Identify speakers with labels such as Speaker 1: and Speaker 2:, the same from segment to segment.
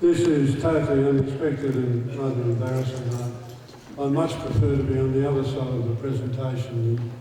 Speaker 1: This is totally unexpected and rather embarrassing. I much prefer to be on the other side of the presentation.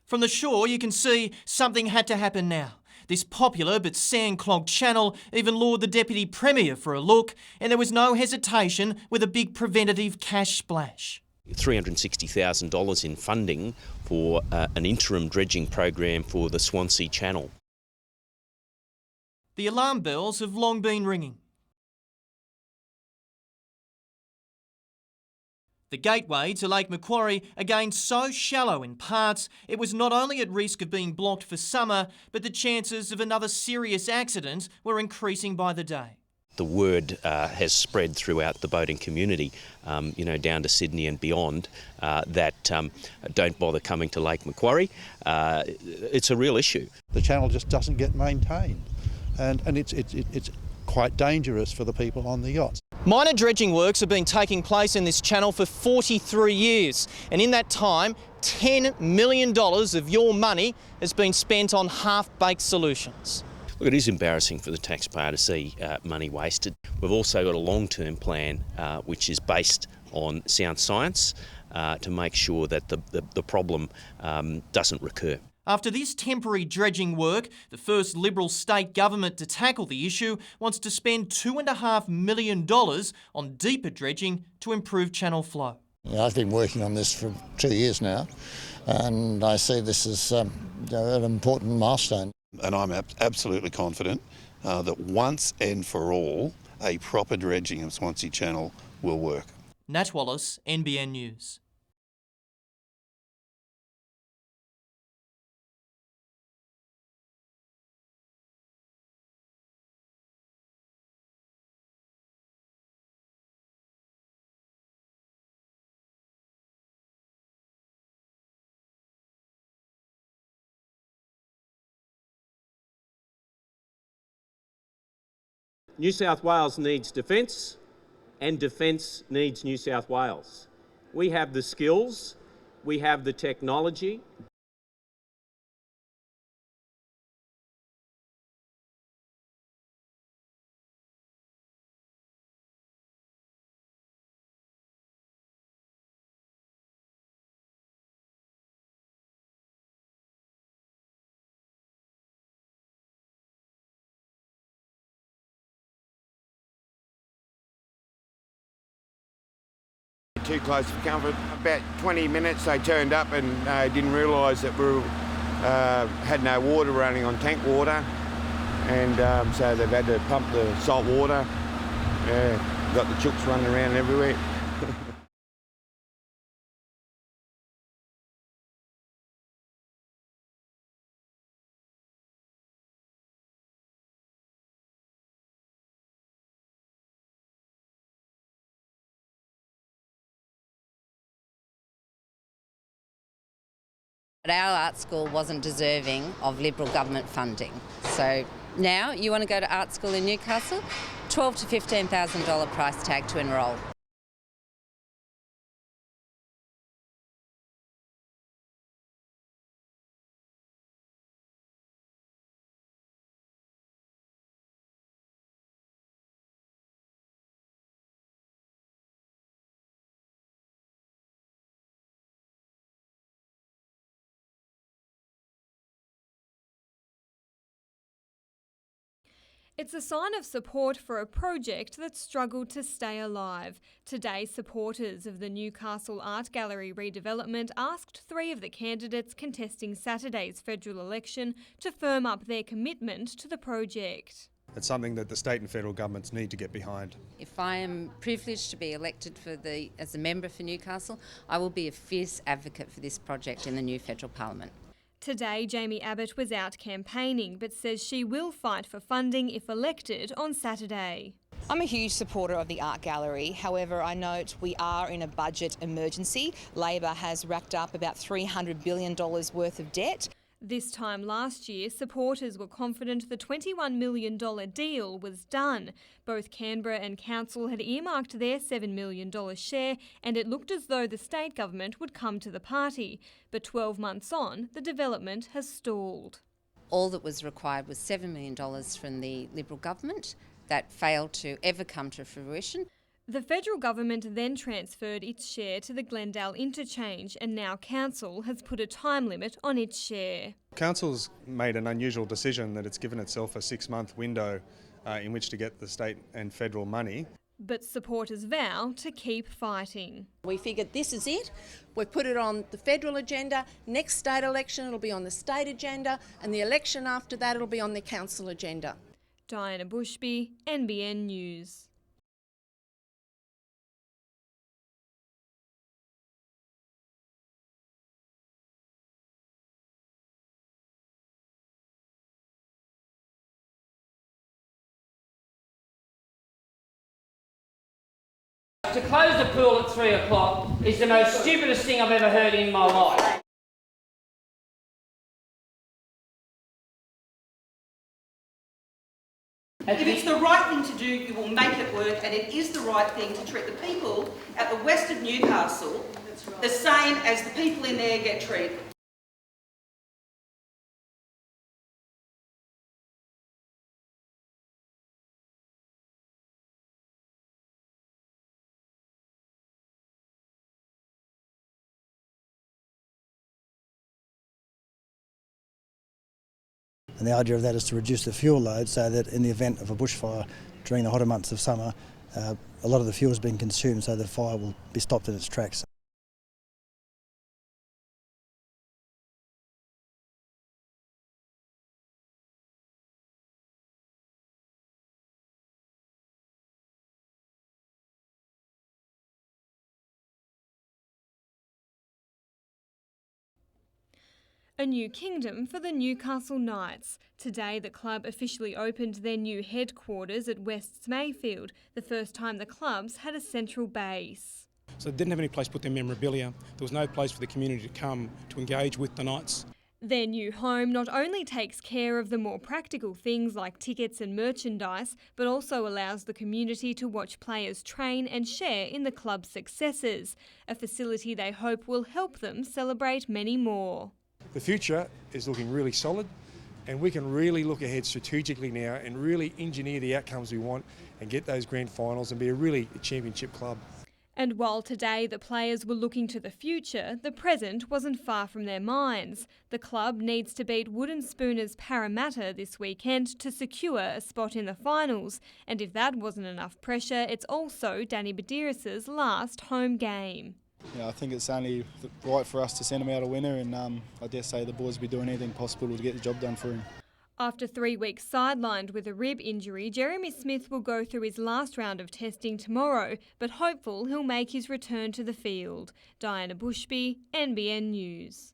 Speaker 2: From the shore, you can see something had to happen now. This popular but sand-clogged channel even lured the Deputy Premier for a look, and there was no hesitation with a big preventative cash splash.
Speaker 3: $360,000 in funding for an interim dredging program for the Swansea Channel.
Speaker 2: The alarm bells have long been ringing. The gateway to Lake Macquarie, again so shallow in parts, it was not only at risk of being blocked for summer, but the chances of another serious accident were increasing by the day.
Speaker 3: The word has spread throughout the boating community, down to Sydney and beyond, that don't bother coming to Lake Macquarie. It's a real issue.
Speaker 4: The channel just doesn't get maintained, and it's quite dangerous for the people on the yachts.
Speaker 2: Minor dredging works have been taking place in this channel for 43 years, and in that time, $10 million of your money has been spent on half-baked solutions.
Speaker 3: Look, it is embarrassing for the taxpayer to see money wasted. We've also got a long-term plan which is based on sound science to make sure that the problem doesn't recur.
Speaker 2: After this temporary dredging work, the first Liberal state government to tackle the issue wants to spend $2.5 million on deeper dredging to improve channel flow.
Speaker 5: I've been working on this for 2 years now, and I see this as an important milestone.
Speaker 6: And I'm absolutely confident that once and for all, a proper dredging of Swansea Channel will work.
Speaker 2: Nat Wallace, NBN News.
Speaker 7: New South Wales needs defence, and defence needs New South Wales. We have the skills, we have the technology.
Speaker 8: Too close for comfort. About 20 minutes they turned up and didn't realise that we had no water running on tank water, and so they've had to pump the salt water. Got the chooks running around everywhere.
Speaker 9: Our art school wasn't deserving of Liberal government funding. So now you want to go to art school in Newcastle, $12,000 to $15,000 price tag to enrol.
Speaker 10: It's a sign of support for a project that struggled to stay alive. Today, supporters of the Newcastle Art Gallery redevelopment asked 3 of the candidates contesting Saturday's federal election to firm up their commitment to the project.
Speaker 11: It's something that the state and federal governments need to get behind.
Speaker 9: If I am privileged to be elected as a member for Newcastle, I will be a fierce advocate for this project in the new federal parliament.
Speaker 10: Today, Jamie Abbott was out campaigning but says she will fight for funding if elected on Saturday.
Speaker 12: I'm a huge supporter of the Art Gallery. However, I note we are in a budget emergency. Labor has racked up about $300 billion worth of debt.
Speaker 10: This time last year, supporters were confident the $21 million deal was done. Both Canberra and Council had earmarked their $7 million share, and it looked as though the state government would come to the party. But 12 months on, the development has stalled.
Speaker 9: All that was required was $7 million from the Liberal government. That failed to ever come to fruition.
Speaker 10: The federal government then transferred its share to the Glendale interchange, and now Council has put a time limit on its share.
Speaker 11: Council's made an unusual decision that it's given itself a 6-month window in which to get the state and federal money.
Speaker 10: But supporters vow to keep fighting.
Speaker 13: We figured this is it. We've put it on the federal agenda. Next state election it'll be on the state agenda, and the election after that it'll be on the council agenda.
Speaker 10: Diana Bushby, NBN News.
Speaker 14: To close the pool at 3 o'clock is the most stupidest thing I've ever heard in my life.
Speaker 15: If it's the right thing to do, you will make it work, and it is the right thing to treat the people at the west of Newcastle the same as the people in there get treated.
Speaker 16: And the idea of that is to reduce the fuel load so that in the event of a bushfire during the hotter months of summer, a lot of the fuel is being consumed so the fire will be stopped in its tracks.
Speaker 10: A new kingdom for the Newcastle Knights. Today, the club officially opened their new headquarters at West's Mayfield, the first time the clubs had a central base.
Speaker 17: So they didn't have any place to put their memorabilia. There was no place for the community to come to engage with the Knights.
Speaker 10: Their new home not only takes care of the more practical things like tickets and merchandise, but also allows the community to watch players train and share in the club's successes, a facility they hope will help them celebrate many more.
Speaker 18: The future is looking really solid, and we can really look ahead strategically now and really engineer the outcomes we want and get those grand finals and be a championship club.
Speaker 10: And while today the players were looking to the future, the present wasn't far from their minds. The club needs to beat Wooden Spooners Parramatta this weekend to secure a spot in the finals, and if that wasn't enough pressure, it's also Danny Badiris' last home game.
Speaker 19: Yeah, I think it's only right for us to send him out a winner, and I dare say the boys will be doing anything possible to get the job done for him.
Speaker 10: After 3 weeks sidelined with a rib injury, Jeremy Smith will go through his last round of testing tomorrow, but hopeful he'll make his return to the field. Diana Bushby, NBN News.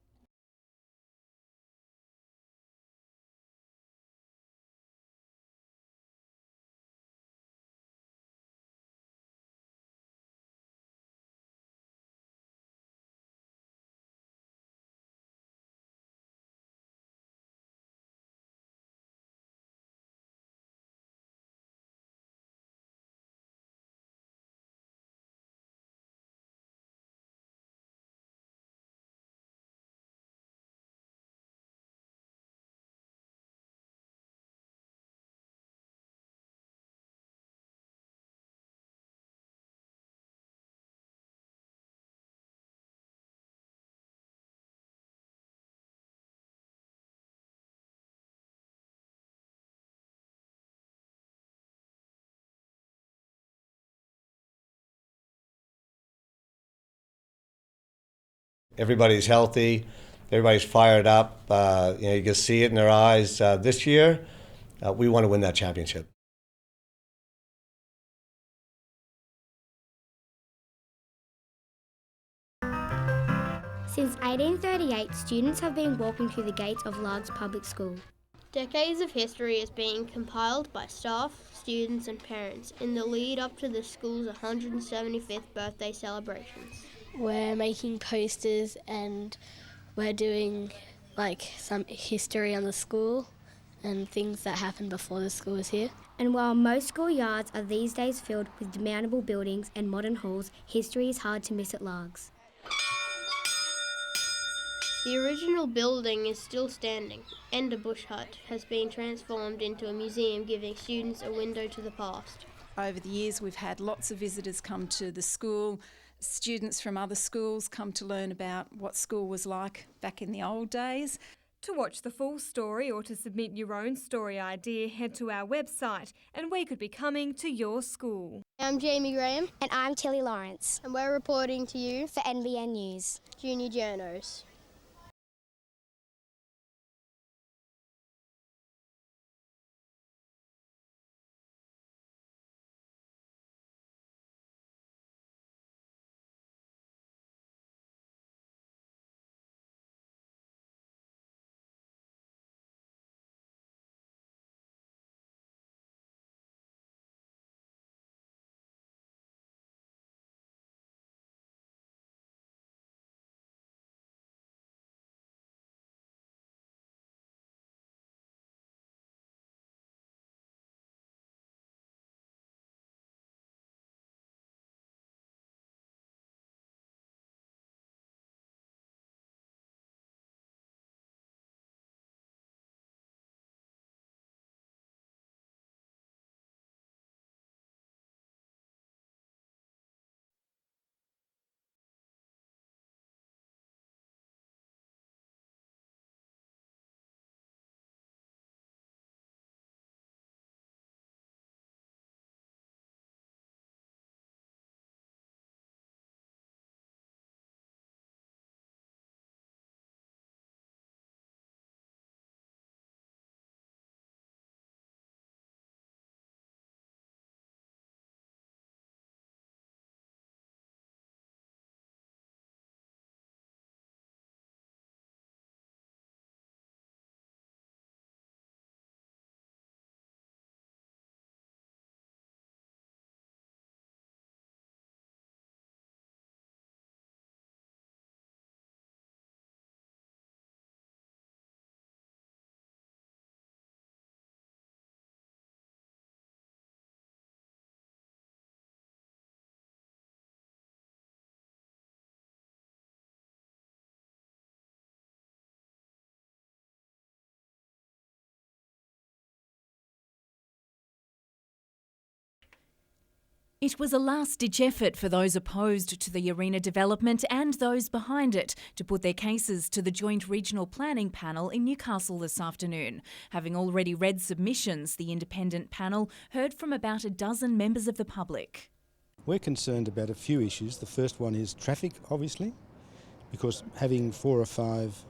Speaker 20: everybody's healthy, everybody's fired up. You can see it in their eyes. This year, we want to win that championship.
Speaker 21: Since 1838, students have been walking through the gates of Largs Public School.
Speaker 22: Decades of history is being compiled by staff, students and parents in the lead up to the school's 175th birthday celebrations.
Speaker 23: We're making posters and we're doing some history on the school and things that happened before the school was here.
Speaker 21: And while most schoolyards are these days filled with demountable buildings and modern halls, history is hard to miss at Largs.
Speaker 22: The original building is still standing, and a bush hut has been transformed into a museum, giving students a window to the past.
Speaker 24: Over the years we've had lots of visitors come to the school. Students from other schools come to learn about what school was like back in the old days.
Speaker 10: To watch the full story or to submit your own story idea, head to our website and we could be coming to your school.
Speaker 22: I'm Jamie Graham.
Speaker 21: And I'm Tilly Lawrence.
Speaker 22: And we're reporting to you
Speaker 21: for NBN News.
Speaker 22: Junior Journos.
Speaker 25: It was a last-ditch effort for those opposed to the arena development and those behind it to put their cases to the Joint Regional Planning Panel in Newcastle this afternoon. Having already read submissions, the independent panel heard from about a dozen members of the public.
Speaker 18: We're concerned about a few issues. The first one is traffic, obviously, because having 4 or 5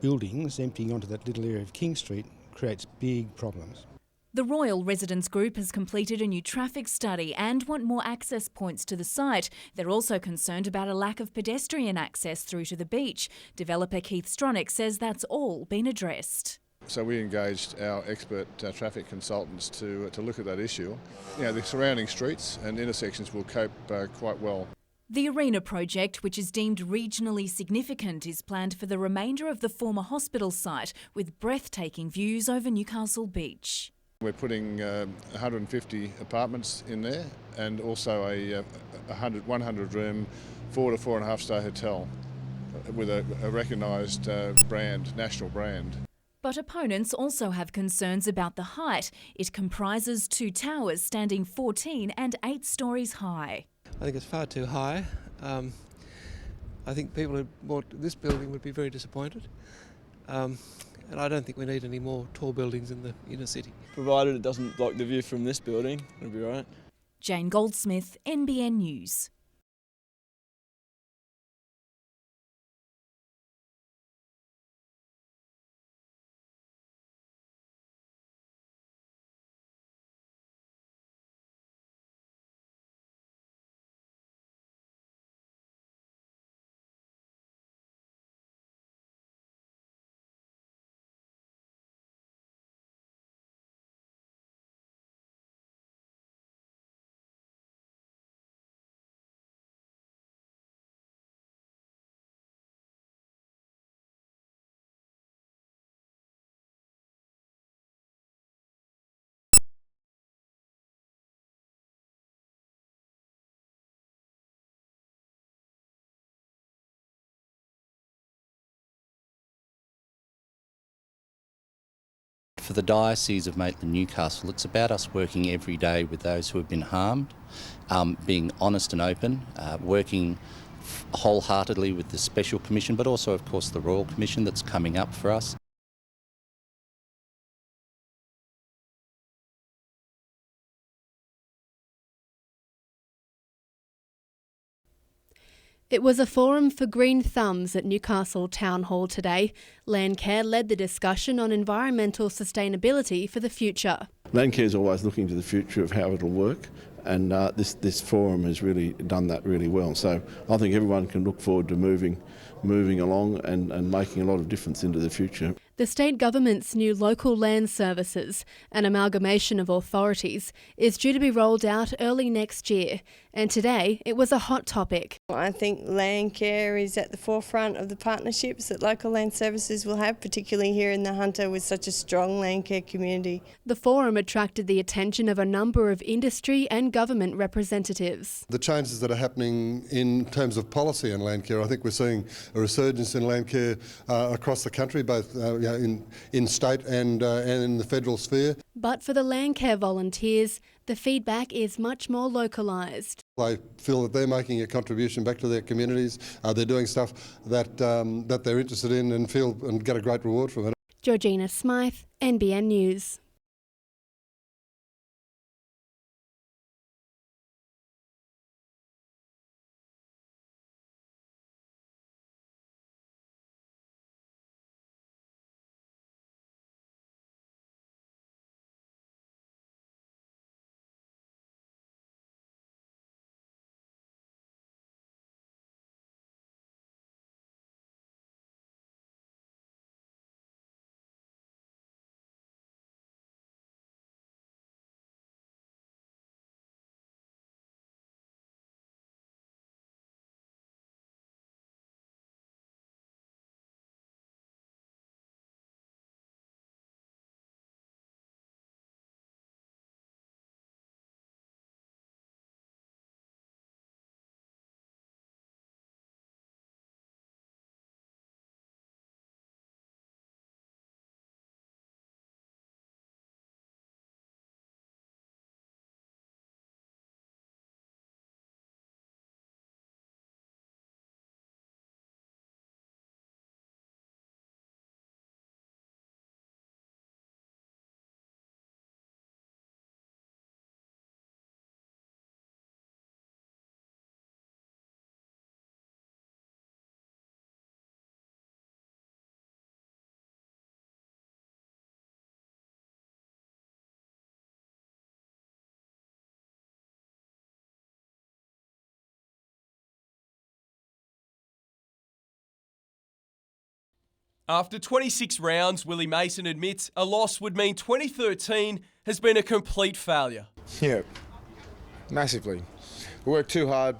Speaker 18: buildings emptying onto that little area of King Street creates big problems.
Speaker 25: The Royal Residents Group has completed a new traffic study and want more access points to the site. They're also concerned about a lack of pedestrian access through to the beach. Developer Keith Stronach says that's all been addressed.
Speaker 26: So we engaged our expert traffic consultants to look at that issue. The surrounding streets and intersections will cope quite well.
Speaker 25: The arena project, which is deemed regionally significant, is planned for the remainder of the former hospital site with breathtaking views over Newcastle Beach.
Speaker 26: We're putting 150 apartments in there and also a 100-room 4 to 4.5 star hotel with a recognised brand, national brand.
Speaker 25: But opponents also have concerns about the height. It comprises 2 towers standing 14 and 8 stories high.
Speaker 27: I think it's far too high. I think people who bought this building would be very disappointed. And I don't think we need any more tall buildings in the inner city.
Speaker 28: Provided it doesn't block the view from this building, it'll be right.
Speaker 25: Jane Goldsmith, NBN News.
Speaker 1: For the Diocese of Maitland-Newcastle, it's about us working every day with those who have been harmed, being honest and open, working wholeheartedly with the Special Commission, but also, of course, the Royal Commission that's coming up for us.
Speaker 2: It was a forum for green thumbs at Newcastle Town Hall today. Landcare led the discussion on environmental sustainability for the future.
Speaker 3: Landcare is always looking to the future of how it'll work, and this forum has really done that really well. So I think everyone can look forward to moving along and making a lot of difference into the future.
Speaker 2: The state government's new local land services, an amalgamation of authorities, is due to be rolled out early next year, and today it was a hot topic.
Speaker 4: I think Landcare is at the forefront of the partnerships that local land services will have, particularly here in the Hunter with such a strong Landcare community.
Speaker 2: The forum attracted the attention of a number of industry and government representatives.
Speaker 5: The changes that are happening in terms of policy in Landcare, I think we're seeing a resurgence in Landcare across the country, both in state and in the federal sphere.
Speaker 2: But for the Landcare volunteers, the feedback is much more localised.
Speaker 5: They feel that they're making a contribution back to their communities. They're doing stuff that they're interested in and feel and get a great reward from it.
Speaker 2: Georgina Smythe, NBN News.
Speaker 6: After 26 rounds, Willie Mason admits a loss would mean 2013 has been a complete failure.
Speaker 7: Yeah, massively. We worked too hard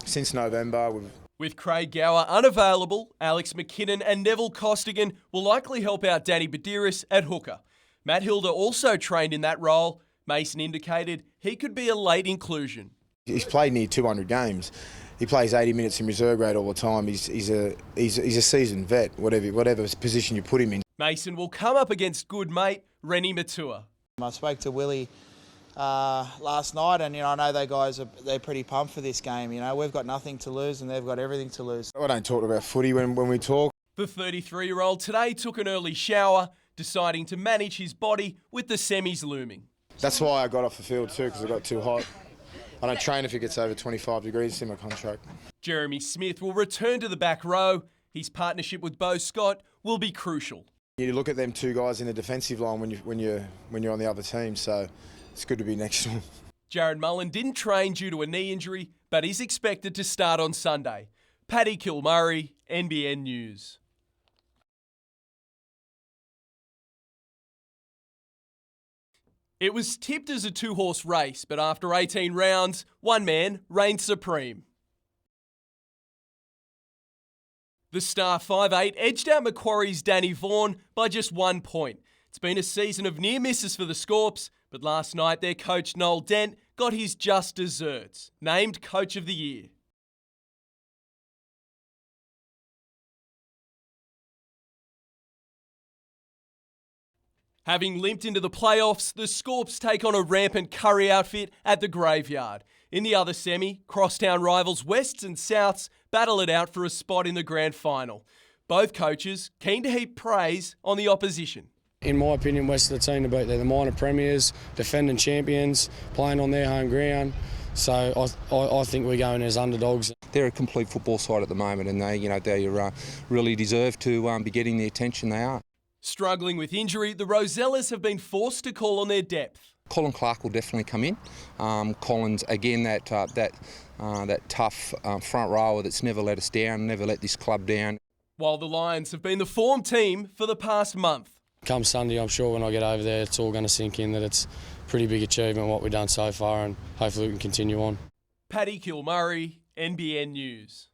Speaker 7: since November.
Speaker 6: With Craig Gower unavailable, Alex McKinnon and Neville Costigan will likely help out Danny Badiris at hooker. Matt Hilder also trained in that role. Mason indicated he could be a late inclusion.
Speaker 7: He's played near 200 games. He plays 80 minutes in reserve grade all the time. He's a seasoned vet, whatever position you put him in.
Speaker 6: Mason will come up against good mate Rennie Matua.
Speaker 8: I spoke to Willie last night, and I know they're pretty pumped for this game. We've got nothing to lose, and they've got everything to lose.
Speaker 7: I don't talk about footy when we talk.
Speaker 6: The 33-year-old today took an early shower, deciding to manage his body with the semis looming.
Speaker 7: That's why I got off the field too, because I got too hot. I don't train if it gets over 25 degrees in my contract. Jeremy Smith will return to the back row. His partnership with Beau Scott will be crucial. You look at them two guys in the defensive line when you're on the other team, so it's good to be next to them. Jared Mullen didn't train due to a knee injury, but is expected to start on Sunday. Paddy Kilmurray, NBN News. It was tipped as a two-horse race, but after 18 rounds, one man reigned supreme. The star 5'8" edged out Macquarie's Danny Vaughan by just 1 point. It's been a season of near misses for the Scorps, but last night their coach Noel Dent got his just desserts, named Coach of the Year.
Speaker 6: Having limped into the playoffs, the Scorps take on a rampant Curry outfit at the Graveyard. In the other semi, crosstown rivals Wests and Souths battle it out for a spot in the grand final. Both coaches keen to heap praise on the opposition.
Speaker 9: In my opinion, West are the team to beat. They're the minor premiers, defending champions, playing on their home ground. So I think we're going as underdogs.
Speaker 11: They're a complete football side at the moment, and they really deserve to be getting the attention they are.
Speaker 6: Struggling with injury, the Rosellas have been forced to call on their depth.
Speaker 11: Colin Clark will definitely come in. Colin's again that tough front rower that's never let us down, never let this club down.
Speaker 6: While the Lions have been the form team for the past month.
Speaker 9: Come Sunday, I'm sure when I get over there, it's all going to sink in that it's a pretty big achievement what we've done so far, and hopefully we can continue on.
Speaker 6: Paddy Kilmurray, NBN News.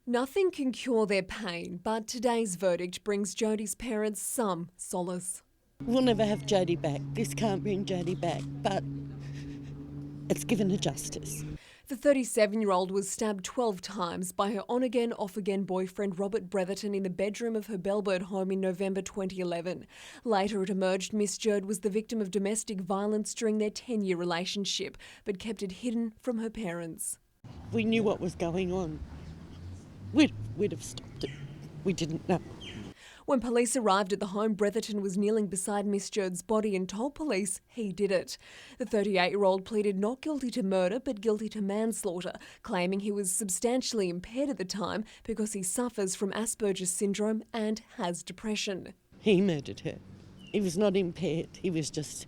Speaker 12: Nothing can cure their pain, but today's verdict brings Jodie's parents some solace.
Speaker 13: We'll never have Jodie back. This can't bring Jodie back, but it's given her justice.
Speaker 12: The 37-year-old was stabbed 12 times by her on-again, off-again boyfriend Robert Breatherton in the bedroom of her Bellbird home in November 2011. Later it emerged Miss Jerd was the victim of domestic violence during their 10-year relationship, but kept it hidden from her parents.
Speaker 13: We knew what was going on. We'd have stopped it. We didn't know.
Speaker 12: When police arrived at the home, Breatherton was kneeling beside Miss Jerd's body and told police he did it. The 38-year-old pleaded not guilty to murder but guilty to manslaughter, claiming he was substantially impaired at the time because he suffers from Asperger's syndrome and has depression.
Speaker 13: He murdered her. He was not impaired. He was just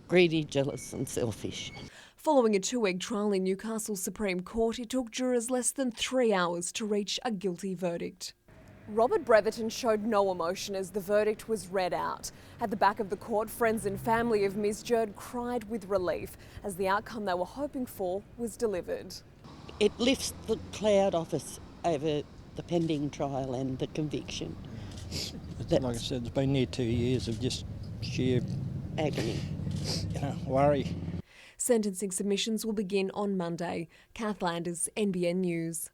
Speaker 13: greedy, jealous and selfish.
Speaker 12: Following a 2-week trial in Newcastle Supreme Court, it took jurors less than 3 hours to reach a guilty verdict. Robert Breatherton showed no emotion as the verdict was read out. At the back of the court, friends and family of Ms. Jerd cried with relief as the outcome they were hoping for was delivered.
Speaker 13: It lifts the cloud off us over the pending trial and the conviction.
Speaker 14: Like I said, it's been near 2 years of just sheer
Speaker 13: agony.
Speaker 14: worry.
Speaker 12: Sentencing submissions will begin on Monday. Kath Landers, NBN News.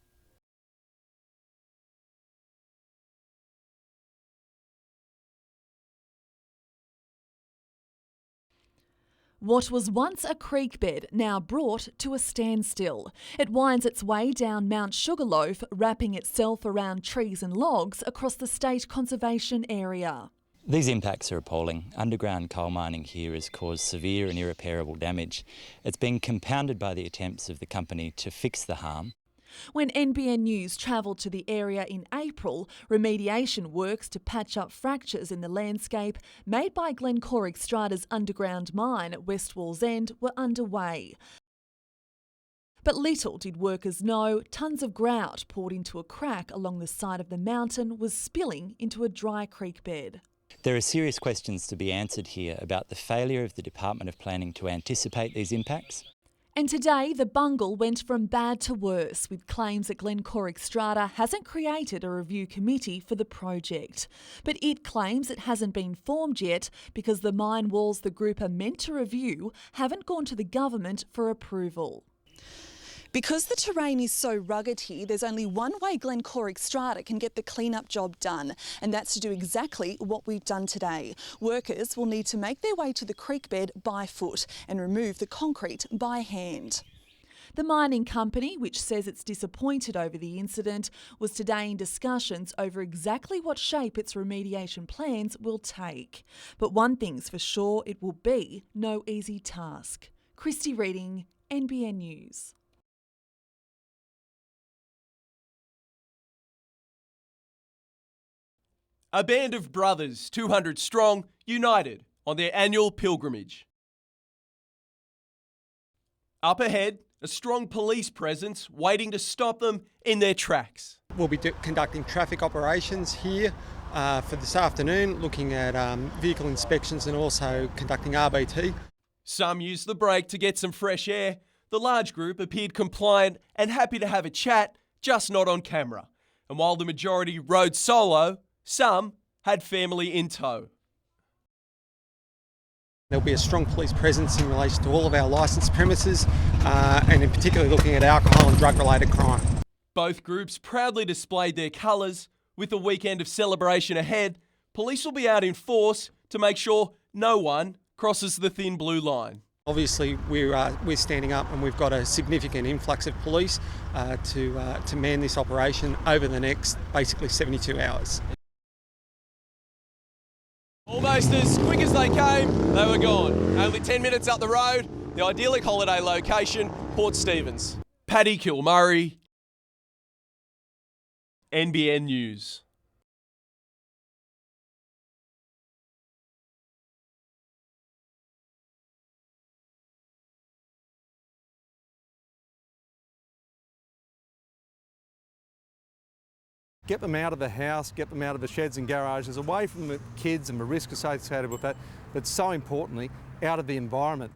Speaker 15: What was once a creek bed now brought to a standstill. It winds its way down Mount Sugarloaf, wrapping itself around trees and logs across the state conservation area.
Speaker 16: These impacts are appalling. Underground coal mining here has caused severe and irreparable damage. It's been compounded by the attempts of the company to fix the harm.
Speaker 15: When NBN News travelled to the area in April, remediation works to patch up fractures in the landscape made by Glencore Xstrata's underground mine at West Wallsend were underway. But little did workers know tons of grout poured into a crack along the side of the mountain was spilling into a dry creek bed.
Speaker 16: There are serious questions to be answered here about the failure of the Department of Planning to anticipate these impacts.
Speaker 15: And today, the bungle went from bad to worse, with claims that Glencore Xstrata hasn't created a review committee for the project. But it claims it hasn't been formed yet because the mine walls the group are meant to review haven't gone to the government for approval.
Speaker 17: Because the terrain is so rugged here, there's only one way Glencore Xstrata can get the clean-up job done, and that's to do exactly what we've done today. Workers will need to make their way to the creek bed by foot and remove the concrete by hand.
Speaker 15: The mining company, which says it's disappointed over the incident, was today in discussions over exactly what shape its remediation plans will take. But one thing's for sure, it will be no easy task. Christy Reading, NBN News.
Speaker 6: A band of brothers, 200 strong, united on their annual pilgrimage. Up ahead, a strong police presence waiting to stop them in their tracks.
Speaker 19: We'll be conducting traffic operations here for this afternoon, looking at vehicle inspections and also conducting RBT.
Speaker 6: Some used the break to get some fresh air. The large group appeared compliant and happy to have a chat, just not on camera. And while the majority rode solo, some had family in tow.
Speaker 19: There'll be a strong police presence in relation to all of our licensed premises and in particular looking at alcohol and drug-related crime.
Speaker 6: Both groups proudly displayed their colours. With the weekend of celebration ahead, police will be out in force to make sure no one crosses the thin blue line.
Speaker 19: Obviously, we're standing up and we've got a significant influx of police to man this operation over the next basically 72 hours.
Speaker 6: Almost as quick as they came, they were gone. Only 10 minutes up the road, the idyllic holiday location, Port Stephens. Paddy Kilmurray, NBN News.
Speaker 20: Get them out of the house, get them out of the sheds and garages, away from the kids and the risk associated with that, but so importantly, out of the environment.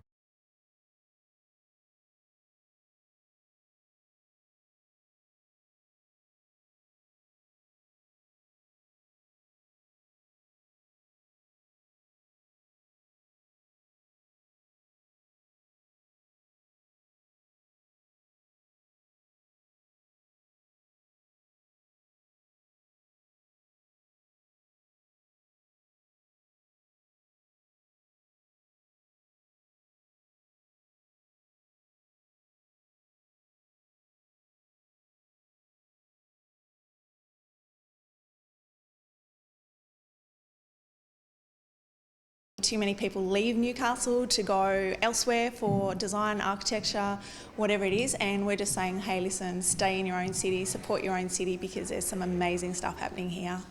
Speaker 23: Too many people leave Newcastle to go elsewhere for design, architecture, whatever it is, and we're just saying, hey, listen, stay in your own city, support your own city because there's some amazing stuff happening here.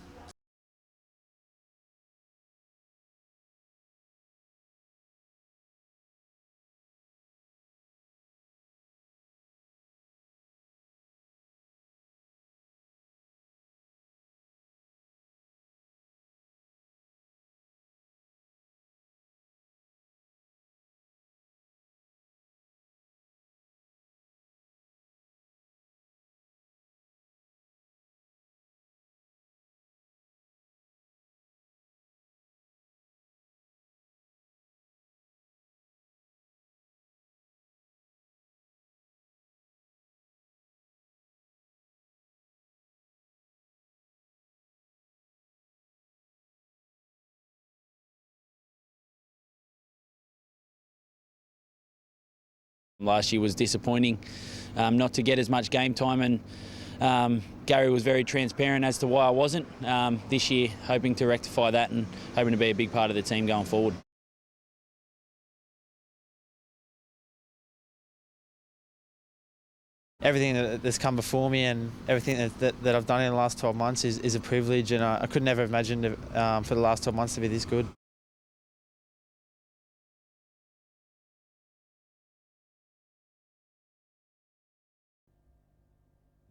Speaker 10: Last year was disappointing not to get as much game time, and Gary was very transparent as to why I wasn't. This year, hoping to rectify that and hoping to be a big part of the team going forward.
Speaker 8: Everything that's come before me and everything that I've done in the last 12 months is a privilege, and I could never have imagined for the last 12 months to be this good.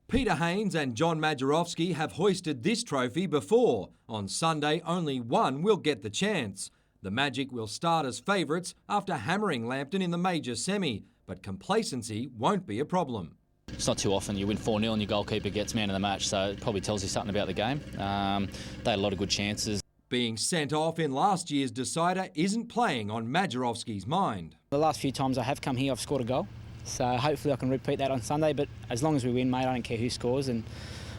Speaker 14: Peter Haynes and John Majerowski have hoisted this trophy before. On Sunday, only one will get the chance. The Magic will start as favourites after hammering Lambton in the major semi, but complacency won't be a problem.
Speaker 18: It's not too often you win 4-0 and your goalkeeper gets man of the match, so it probably tells you something about the game. They had a lot of good chances.
Speaker 14: Being sent off in last year's decider isn't playing on Majerowski's mind.
Speaker 21: The last few times I have come here, I've scored a goal. So hopefully I can repeat that on Sunday, but as long as we win, mate, I don't care who scores, and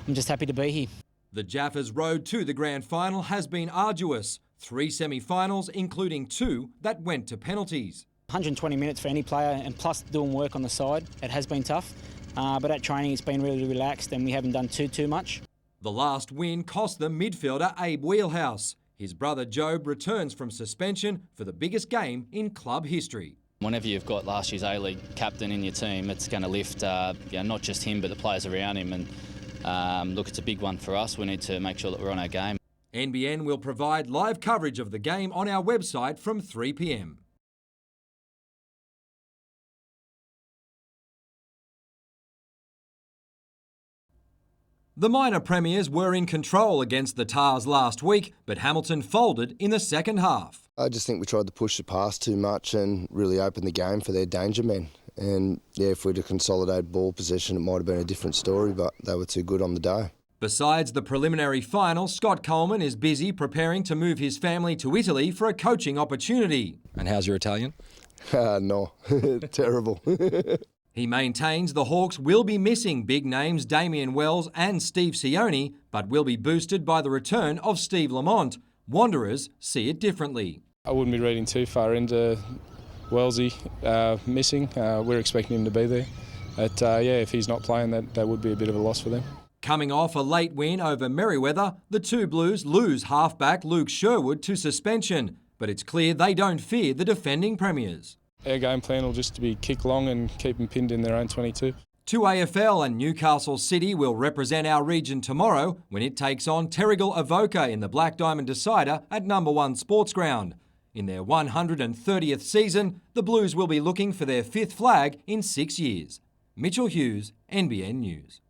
Speaker 21: I'm just happy to be here.
Speaker 14: The Jaffers' road to the grand final has been arduous. 3 semi-finals, including 2 that went to penalties.
Speaker 21: 120 minutes for any player, and plus doing work on the side. It has been tough, but at training it's been really relaxed and we haven't done too much.
Speaker 14: The last win cost them midfielder Abe Wheelhouse. His brother Job returns from suspension for the biggest game in club history.
Speaker 18: Whenever you've got last year's A-League captain in your team, it's going to lift not just him but the players around him. And look, it's a big one for us. We need to make sure that we're on our game.
Speaker 14: NBN will provide live coverage of the game on our website from 3 p.m. The minor premiers were in control against the Tars last week, but Hamilton folded in the second half.
Speaker 22: I just think we tried to push the pass too much and really open the game for their danger men. And yeah, if we'd have consolidated ball possession, it might have been a different story, but they were too good on the day.
Speaker 14: Besides the preliminary final, Scott Coleman is busy preparing to move his family to Italy for a coaching opportunity.
Speaker 24: And how's your Italian?
Speaker 22: No, terrible.
Speaker 14: He maintains the Hawks will be missing big names Damien Wells and Steve Sione, but will be boosted by the return of Steve Lamont. Wanderers see it differently.
Speaker 9: I wouldn't be reading too far into Wellesley missing. We're expecting him to be there. But if he's not playing, that would be a bit of a loss for them.
Speaker 14: Coming off a late win over Merriweather, the two Blues lose halfback Luke Sherwood to suspension, but it's clear they don't fear the defending premiers.
Speaker 9: Our game plan will just be kick long and keep them pinned in their own 22.
Speaker 14: 2AFL and Newcastle City will represent our region tomorrow when it takes on Terrigal Avoca in the Black Diamond Decider at number 1 Sports Ground. In their 130th season, the Blues will be looking for their 5th flag in 6 years. Mitchell Hughes, NBN News.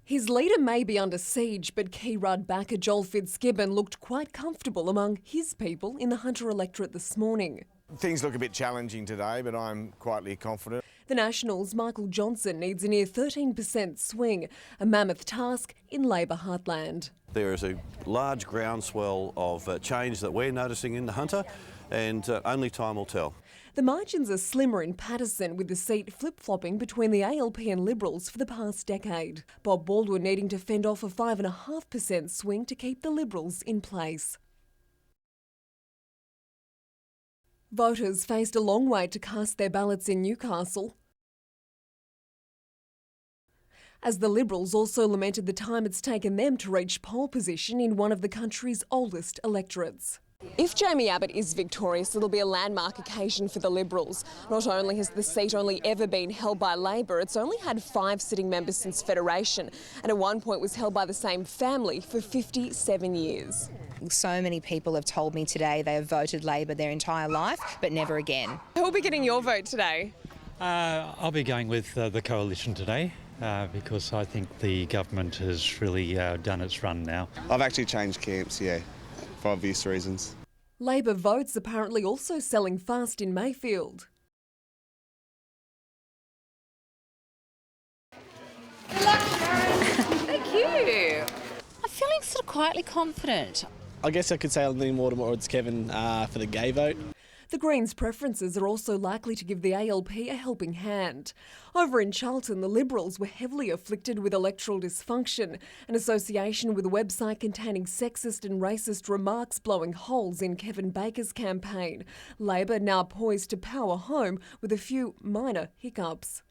Speaker 12: His leader may be under siege, but key Rudd backer Joel Fitzgibbon looked quite comfortable among his people in the Hunter electorate this morning.
Speaker 1: Things look a bit challenging today, but I'm quietly confident.
Speaker 12: The Nationals' Michael Johnson needs a near 13% swing, a mammoth task in Labor heartland.
Speaker 3: There is a large groundswell of change that we're noticing in the Hunter, and only time will tell.
Speaker 12: The margins are slimmer in Patterson, with the seat flip-flopping between the ALP and Liberals for the past decade. Bob Baldwin needing to fend off a 5.5% swing to keep the Liberals in place. Voters faced a long wait to cast their ballots in Newcastle, as the Liberals also lamented the time it's taken them to reach pole position in one of the country's oldest electorates. If Jamie Abbott is victorious, it'll be a landmark occasion for the Liberals. Not only has the seat only ever been held by Labor, it's only had 5 sitting members since Federation, and at one point was held by the same family for 57 years.
Speaker 4: So many people have told me today they have voted Labor their entire life, but never again.
Speaker 12: Who'll be getting your vote today?
Speaker 24: I'll be going with the Coalition today. Because I think the government has really done its run now.
Speaker 25: I've actually changed camps, yeah, for obvious reasons.
Speaker 12: Labor votes apparently also selling fast in Mayfield.
Speaker 26: Thank you. I'm feeling sort of quietly confident.
Speaker 27: I guess I could say I'm leaning more towards Kevin for the gay vote.
Speaker 12: The Greens' preferences are also likely to give the ALP a helping hand. Over in Charlton, the Liberals were heavily afflicted with electoral dysfunction, an association with a website containing sexist and racist remarks blowing holes in Kevin Baker's campaign. Labor now poised to power home with a few minor hiccups.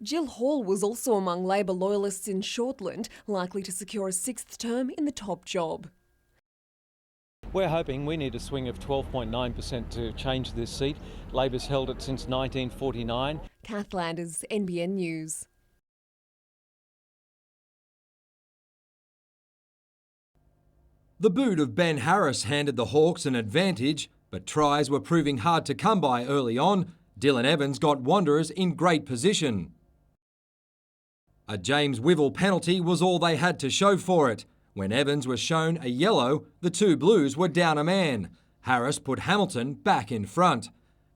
Speaker 12: Jill Hall was also among Labor loyalists in Shortland, likely to secure a 6th term in the top job.
Speaker 28: We're hoping we need a swing of 12.9% to change this seat. Labor's held it since 1949.
Speaker 12: Kath Landers, NBN News.
Speaker 14: The boot of Ben Harris handed the Hawks an advantage, but tries were proving hard to come by early on. Dylan Evans got Wanderers in great position. A James Wivell penalty was all they had to show for it. When Evans was shown a yellow, the two Blues were down a man. Harris put Hamilton back in front.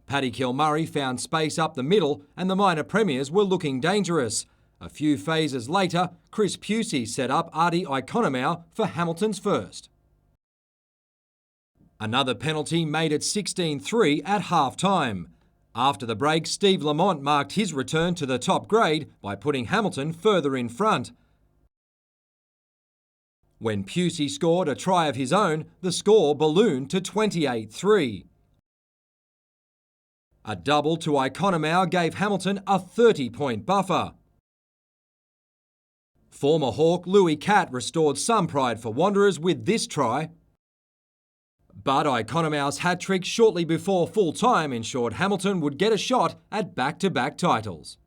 Speaker 14: Paddy Kilmurray found space up the middle and the minor premiers were looking dangerous. A few phases later, Chris Pusey set up Artie Ikonomau for Hamilton's first. Another penalty made it 16-3 at half-time. After the break, Steve Lamont marked his return to the top grade by putting Hamilton further in front. When Pusey scored a try of his own, the score ballooned to 28-3. A double to Ikonomau gave Hamilton a 30-point buffer. Former Hawk Louis Catt restored some pride for Wanderers with this try. But Ikonomau's hat-trick shortly before full-time ensured Hamilton would get a shot at back-to-back titles.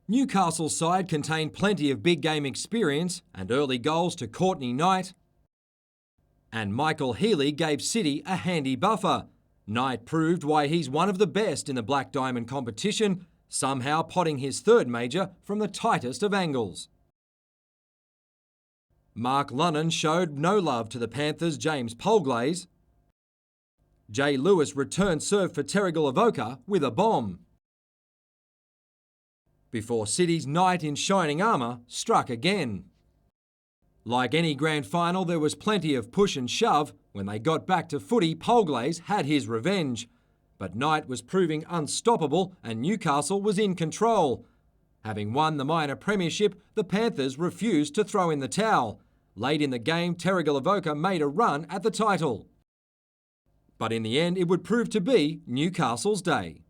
Speaker 14: Newcastle's side contained plenty of big game experience and early goals to Courtney Knight. And Michael Healy gave City a handy buffer. Knight proved why he's one of the best in the Black Diamond competition, somehow potting his third major from the tightest of angles. Mark Lunnan showed no love to the Panthers' James Polglaze. Jay Lewis returned serve for Terrigal Avoca with a bomb. Before City's knight in shining armour struck again. Like any grand final, there was plenty of push and shove. When they got back to footy, Polglaze had his revenge. But Knight was proving unstoppable and Newcastle was in control. Having won the minor premiership, the Panthers refused to throw in the towel. Late in the game, Terrigal Avoca made a run at the title. But in the end, it would prove to be Newcastle's day.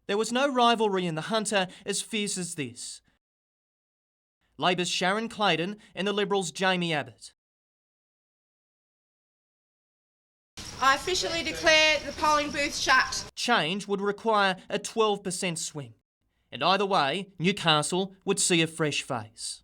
Speaker 2: There was no rivalry in the Hunter as fierce as this. Labor's Sharon Clayton and the Liberals' Jamie Abbott.
Speaker 5: I officially declare the polling booth shut.
Speaker 2: Change would require a 12% swing. And either way, Newcastle would see a fresh face.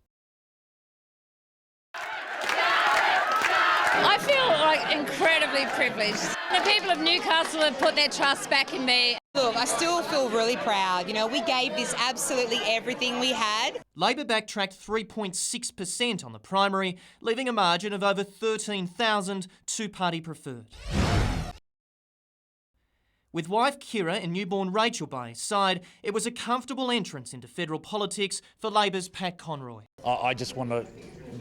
Speaker 26: I feel like incredibly privileged. The people of Newcastle have put their trust back in me.
Speaker 4: Look, I still feel really proud. You know, we gave this absolutely everything we had.
Speaker 2: Labor backtracked 3.6% on the primary, leaving a margin of over 13,000 two-party preferred. With wife Kira and newborn Rachel by his side, it was a comfortable entrance into federal politics for Labor's Pat Conroy.
Speaker 7: I just want to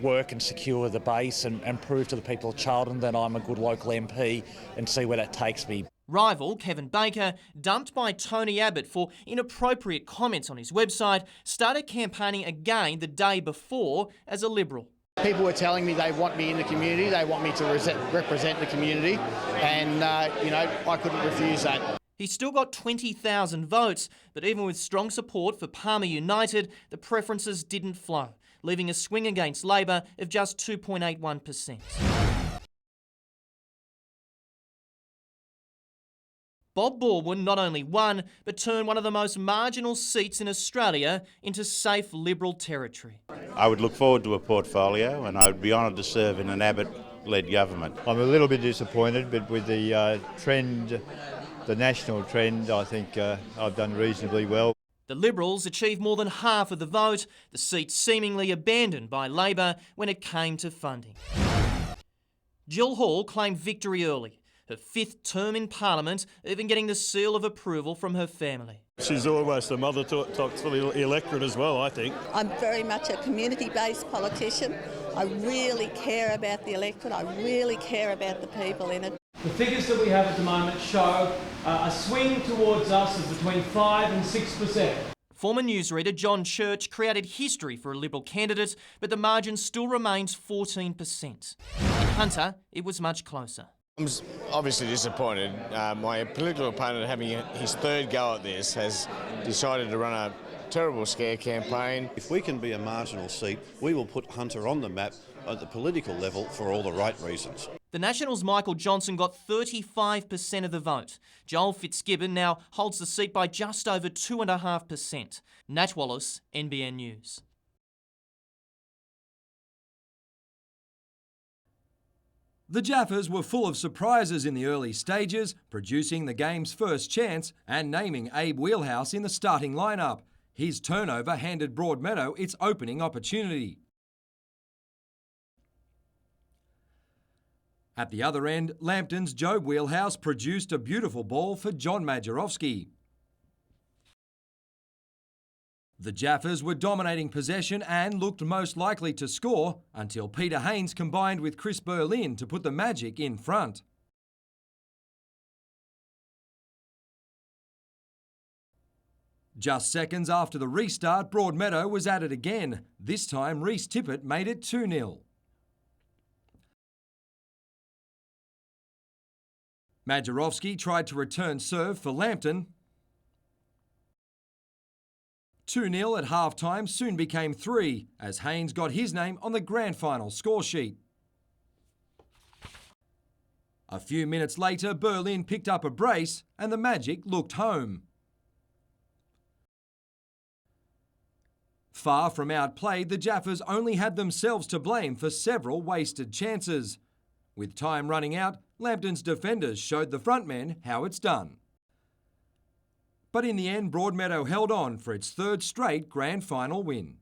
Speaker 7: work and secure the base and prove to the people of Charlton that I'm a good local MP and see where that takes me.
Speaker 2: Rival Kevin Baker, dumped by Tony Abbott for inappropriate comments on his website, started campaigning again the day before as a Liberal.
Speaker 11: People were telling me they want me in the community, they want me to represent the community, and, I couldn't refuse that.
Speaker 2: He still got 20,000 votes, but even with strong support for Palmer United, the preferences didn't flow, leaving a swing against Labor of just 2.81%. Bob Baldwin not only won, but turned one of the most marginal seats in Australia into safe Liberal territory.
Speaker 13: I would look forward to a portfolio and I would be honoured to serve in an Abbott-led government.
Speaker 15: I'm a little bit disappointed, but with the trend, the national trend, I think I've done reasonably well.
Speaker 2: The Liberals achieved more than half of the vote, the seat seemingly abandoned by Labor when it came to funding. Jill Hall claimed victory early, her 5th term in Parliament, even getting the seal of approval from her family.
Speaker 16: She's almost a mother to the electorate as well, I think.
Speaker 17: I'm very much a community-based politician. I really care about the electorate. I really care about the people in it.
Speaker 28: The figures that we have at the moment show a swing towards us of between 5 and 6%.
Speaker 2: Former newsreader John Church created history for a Liberal candidate, but the margin still remains 14%. In Hunter, it was much closer.
Speaker 1: I'm obviously disappointed. My political opponent, having his 3rd go at this, has decided to run a terrible scare campaign.
Speaker 3: If we can be a marginal seat, we will put Hunter on the map at the political level for all the right reasons.
Speaker 2: The Nationals' Michael Johnson got 35% of the vote. Joel Fitzgibbon now holds the seat by just over 2.5%. Nat Wallace, NBN News.
Speaker 14: The Jaffers were full of surprises in the early stages, producing the game's first chance and naming Abe Wheelhouse in the starting lineup. His turnover handed Broadmeadow its opening opportunity. At the other end, Lambton's Joe Wheelhouse produced a beautiful ball for John Majerowski. The Jaffers were dominating possession and looked most likely to score until Peter Haynes combined with Chris Berlin to put the Magic in front. Just seconds after the restart, Broadmeadow was at it again. This time, Reece Tippett made it 2-0. Majerowski tried to return serve for Lambton. 2-0 at half-time soon became 3 as Haynes got his name on the grand final score sheet. A few minutes later, Berlin picked up a brace and the Magic looked home. Far from outplayed, the Jaffers only had themselves to blame for several wasted chances. With time running out, Lambton's defenders showed the frontmen how it's done. But in the end, Broadmeadow held on for its 3rd straight grand final win.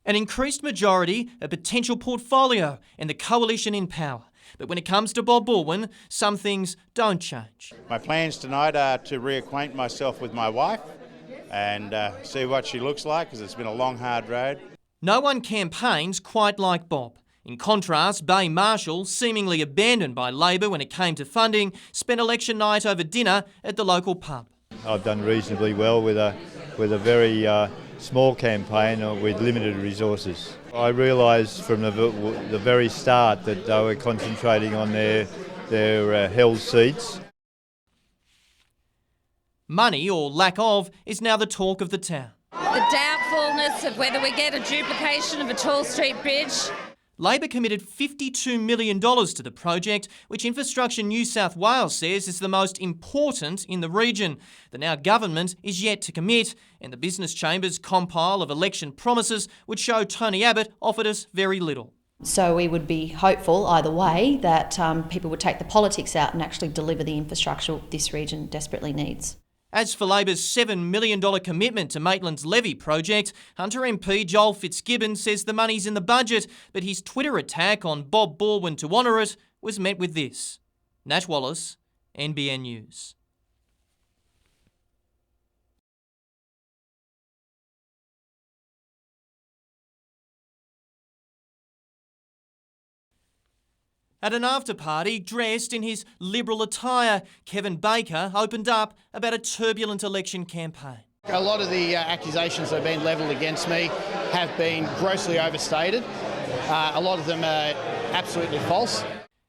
Speaker 2: An increased majority, a potential portfolio, and the coalition in power. But when it comes to Bob Baldwin, some things don't change.
Speaker 13: My plans tonight are to reacquaint myself with my wife and see what she looks like, because it's been a long, hard road.
Speaker 2: No one campaigns quite like Bob. In contrast, Bay Marshall, seemingly abandoned by Labor when it came to funding, spent election night over dinner at the local pub.
Speaker 15: I've done reasonably well with a very small campaign with limited resources. I realised from the very start that they were concentrating on their held seats.
Speaker 2: Money, or lack of, is now the talk of the town.
Speaker 26: The doubtfulness of whether we get a duplication of a Tall Street Bridge.
Speaker 2: Labor committed $52 million to the project, which Infrastructure New South Wales says is the most important in the region. The now government is yet to commit, and the Business Chamber's compile of election promises would show Tony Abbott offered us very little.
Speaker 6: So we would be hopeful either way that people would take the politics out and actually deliver the infrastructure this region desperately needs.
Speaker 2: As for Labor's $7 million commitment to Maitland's levy project, Hunter MP Joel Fitzgibbon says the money's in the budget, but his Twitter attack on Bob Baldwin to honour it was met with this. Nat Wallace, NBN News. At an after-party, dressed in his Liberal attire, Kevin Baker opened up about a turbulent election campaign.
Speaker 11: A lot of the accusations that have been levelled against me have been grossly overstated. A lot of them are absolutely false.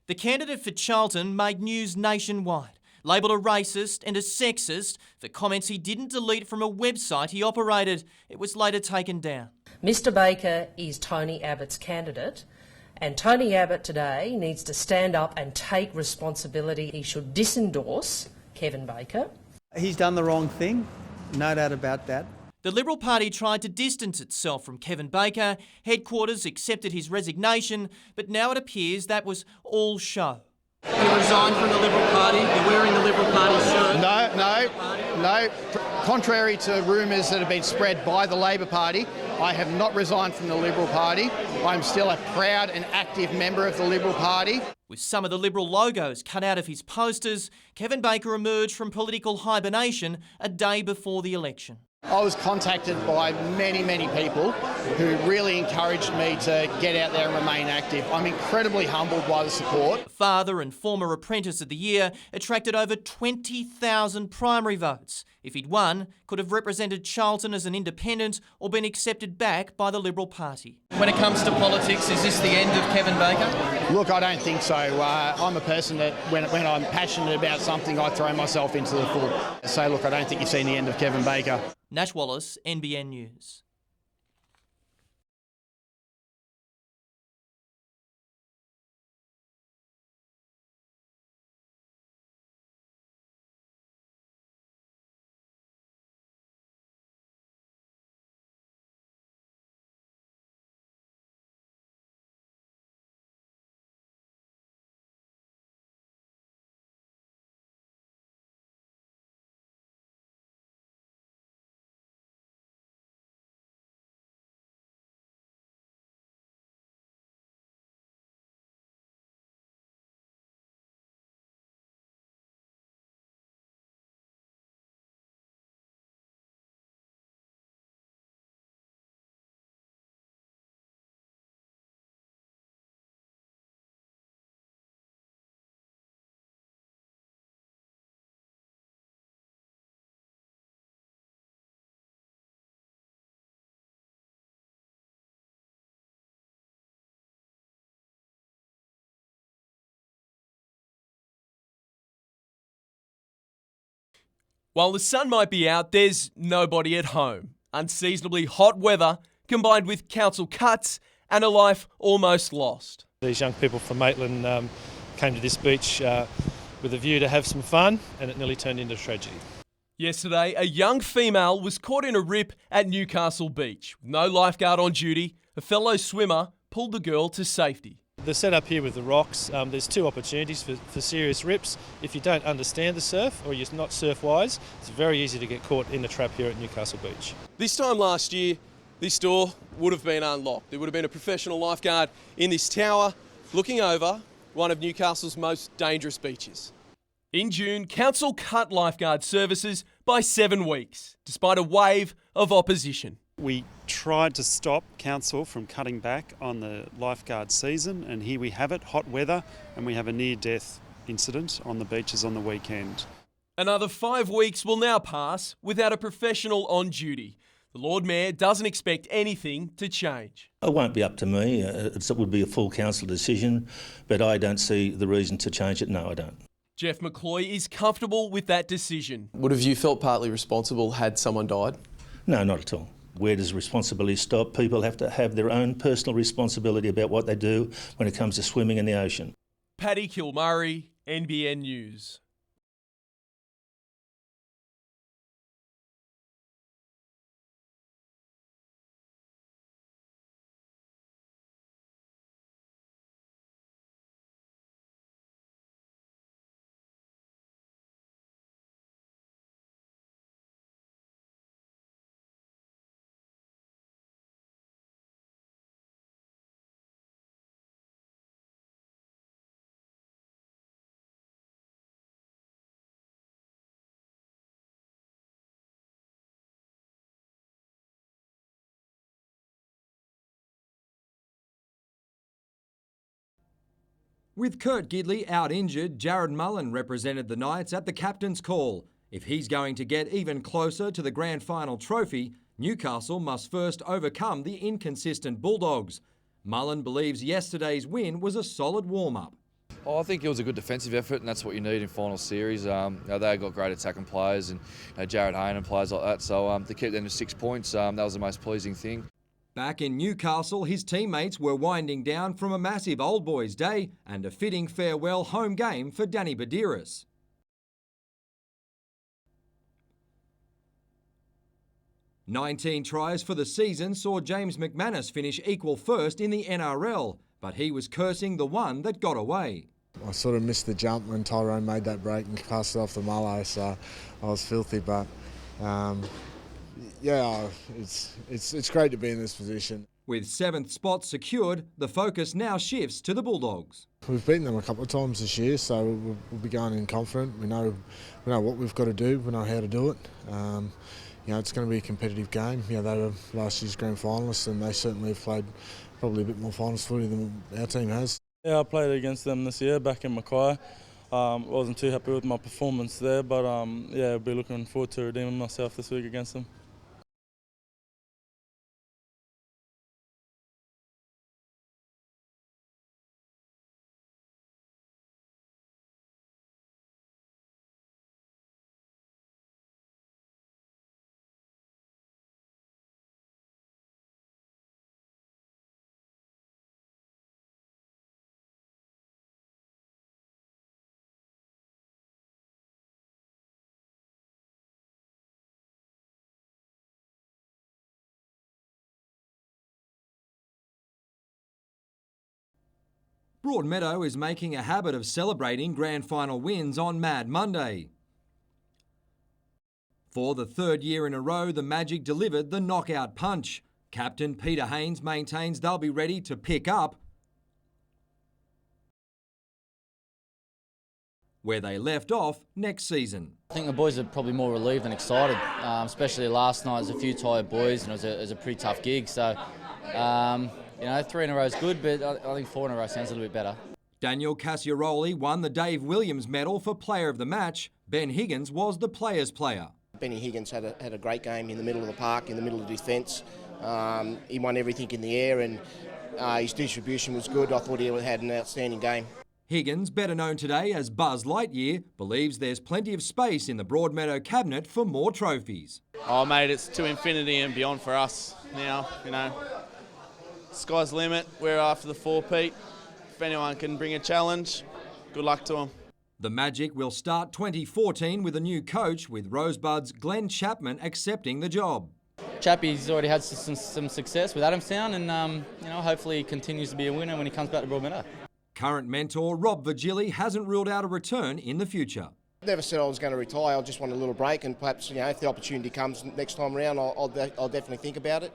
Speaker 2: The candidate for Charlton made news nationwide, labelled a racist and a sexist for comments he didn't delete from a website he operated. It was later taken down.
Speaker 8: Mr Baker is Tony Abbott's candidate. And Tony Abbott today needs to stand up and take responsibility. He should disendorse Kevin Baker.
Speaker 10: He's done the wrong thing, no doubt about that.
Speaker 2: The Liberal Party tried to distance itself from Kevin Baker. Headquarters accepted his resignation, but now it appears that was all show. You resigned from the Liberal Party? You're wearing the Liberal Party shirt?
Speaker 11: No. Contrary to rumours that have been spread by the Labor Party, I have not resigned from the Liberal Party. I'm still a proud and active member of the Liberal Party.
Speaker 2: With some of the Liberal logos cut out of his posters, Kevin Baker emerged from political hibernation a day before the election.
Speaker 11: I was contacted by many people who really encouraged me to get out there and remain active. I'm incredibly humbled by the support.
Speaker 2: Father and former Apprentice of the Year attracted over 20,000 primary votes. If he'd won, could have represented Charlton as an independent or been accepted back by the Liberal Party. When it comes to politics, is this the end of Kevin Baker?
Speaker 11: Look, I don't think so. I'm a person that when I'm passionate about something, I throw myself into the full. So look, I don't think you've seen the end of Kevin Baker.
Speaker 2: Nat Wallace, NBN News.
Speaker 18: While the sun might be out, there's nobody at home. Unseasonably hot weather combined with council cuts and a life almost lost.
Speaker 28: These young people from Maitland came to this beach with a view to have some fun, and it nearly turned into tragedy.
Speaker 18: Yesterday, a young female was caught in a rip at Newcastle Beach. With no lifeguard on duty, a fellow swimmer pulled the girl to safety.
Speaker 28: The setup here with the rocks, there's two opportunities for serious rips. If you don't understand the surf or you're not surf wise, it's very easy to get caught in a trap here at Newcastle Beach.
Speaker 18: This time last year, this door would have been unlocked. There would have been a professional lifeguard in this tower looking over one of Newcastle's most dangerous beaches. In June, council cut lifeguard services by 7 weeks, despite a wave of opposition.
Speaker 9: We tried to stop council from cutting back on the lifeguard season, and here we have it, hot weather, and we have a near-death incident on the beaches on the weekend.
Speaker 18: Another 5 weeks will now pass without a professional on duty. The Lord Mayor doesn't expect anything to change.
Speaker 19: It won't be up to me. It would be a full council decision, but I don't see the reason to change it. No, I don't.
Speaker 18: Jeff McCloy is comfortable with that decision.
Speaker 20: Would have you felt partly responsible had someone died?
Speaker 19: No, not at all. Where does responsibility stop? People have to have their own personal responsibility about what they do when it comes to swimming in the ocean.
Speaker 18: Paddy Kilmurray, NBN News.
Speaker 14: With Kurt Gidley out injured, Jared Mullen represented the Knights at the captain's call. If he's going to get even closer to the grand final trophy, Newcastle must first overcome the inconsistent Bulldogs. Mullen believes yesterday's win was a solid warm-up.
Speaker 21: I think it was a good defensive effort, and that's what you need in final series. They've got great attacking players, and Jared Hayne and players like that. So to keep them to 6 points, that was the most pleasing thing.
Speaker 14: Back in Newcastle, his teammates were winding down from a massive Old Boys Day and a fitting farewell home game for Danny Badiris. "19 tries for the season saw James McManus finish equal first in the NRL, but he was cursing the one that got away.
Speaker 22: I sort of missed the jump when Tyrone made that break and passed it off the Mullo, so I was filthy, but yeah, it's great to be in this position.
Speaker 14: With 7th spot secured, the focus now shifts to the Bulldogs.
Speaker 22: We've beaten them a couple of times this year, so we'll be going in confident. We know what we've got to do. We know how to do it. It's going to be a competitive game. They were last year's grand finalists, and they certainly have played probably a bit more finals footy than our team has.
Speaker 16: Yeah, I played against them this year back in Mackay. Wasn't too happy with my performance there, but yeah, I'll be looking forward to redeeming myself this week against them.
Speaker 14: Broadmeadow is making a habit of celebrating grand final wins on Mad Monday. For the 3rd year in a row, the Magic delivered the knockout punch. Captain Peter Haynes maintains they'll be ready to pick up where they left off next season.
Speaker 23: I think the boys are probably more relieved than excited, especially last night. There's a few tired boys, and it was a pretty tough gig. So, 3 in a row is good, but I think 4 in a row sounds a little bit better.
Speaker 14: Daniel Cassiaroli won the Dave Williams medal for Player of the Match. Ben Higgins was the Player's Player.
Speaker 24: Benny Higgins had a great game in the middle of the park, in the middle of defence. He won everything in the air, and his distribution was good. I thought he had an outstanding game.
Speaker 14: Higgins, better known today as Buzz Lightyear, believes there's plenty of space in the Broadmeadow cabinet for more trophies.
Speaker 26: Oh, mate, it's to infinity and beyond for us now, Sky's the limit. We're after the 4-peat. If anyone can bring a challenge, good luck to them.
Speaker 14: The Magic will start 2014 with a new coach, with Rosebud's Glenn Chapman accepting the job.
Speaker 23: Chappie's already had some success with Adamstown, and hopefully he continues to be a winner when he comes back to Broadmeadow.
Speaker 14: Current mentor Rob Virgili hasn't ruled out a return in the future.
Speaker 24: Never said I was going to retire. I just want a little break, and perhaps if the opportunity comes next time around, I'll definitely think about it.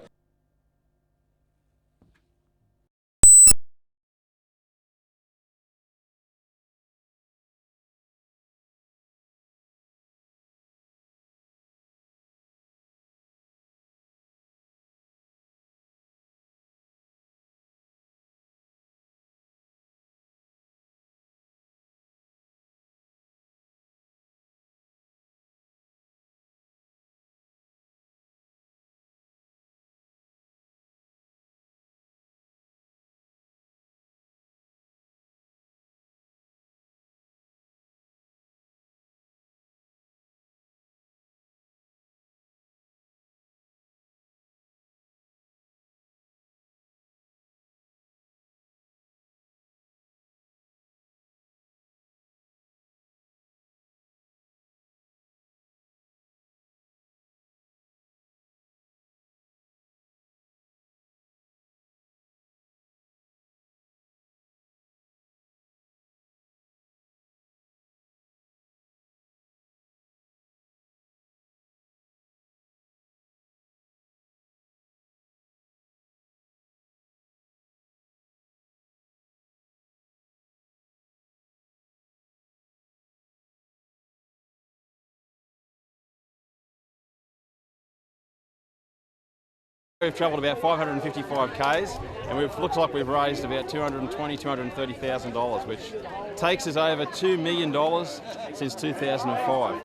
Speaker 1: We've travelled about 555 k's, and it looks like we've raised about $230,000, which takes us over $2 million since 2005.